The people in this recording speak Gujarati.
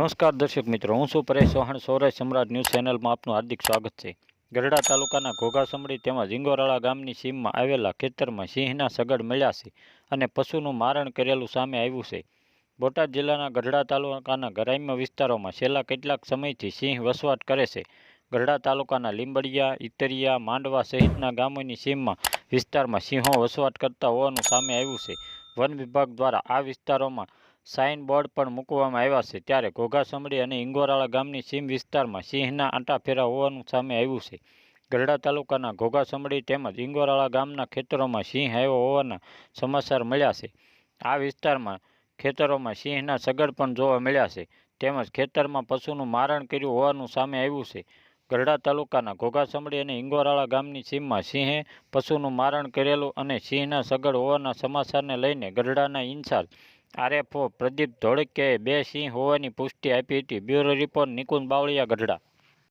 નમસ્કાર દર્શક મિત્રો, હું છું પરેશ ચૌહાણ. સૌરાષ્ટ્ર સમ્રાટ ન્યૂઝ ચેનલમાં આપનું હાર્દિક સ્વાગત છે. ગઢડા તાલુકાના ઘોઘાસમડી તેમજ ઇંગોરાળા ગામની સીમમાં આવેલા ખેતરમાં સિંહના સગડ મળ્યા છે અને પશુનું મારણ કરેલું સામે આવ્યું છે. બોટાદ જિલ્લાના ગઢડા તાલુકાના ગ્રામ્ય વિસ્તારોમાં છેલ્લા કેટલાક સમયથી સિંહ વસવાટ કરે છે. ગઢડા તાલુકાના લીંબડિયા, ઇતરિયા, માંડવા સહિતના ગામોની સીમમાં વિસ્તારમાં સિંહો વસવાટ કરતા હોવાનું સામે આવ્યું છે. વન વિભાગ દ્વારા આ વિસ્તારોમાં સાઇન બોર્ડ પણ મૂકવામાં આવ્યા છે. ત્યારે ઘોઘાસમડી અને ઇંગોરાળા ગામની સીમ વિસ્તારમાં સિંહના આંટાફેરા હોવાનું સામે આવ્યું છે. ગઢડા તાલુકાના ઘોઘાસમડી તેમજ ઇંગોરાળા ગામના ખેતરોમાં સિંહ આવ્યો હોવાના સમાચાર મળ્યા છે. આ વિસ્તારમાં ખેતરોમાં સિંહના સગડ પણ જોવા મળ્યા છે. તેમજ ખેતરમાં પશુનું મારણ કર્યું હોવાનું સામે આવ્યું છે. ગઢડા તાલુકાના ઘોઘાસમડી અને ઇંગોરાળા ગામની સીમમાં સિંહે પશુનું મારણ કરેલું અને સિંહના સગડ હોવાના સમાચારને લઈને ગઢડાના ઇન્ચાર્જ આરએફઓ પ્રદીપ ધોળકિયાએ 2 સિંહ હોવાની પુષ્ટિ આપી હતી. Bureau report Nikunj Bavaliya, Gadhada.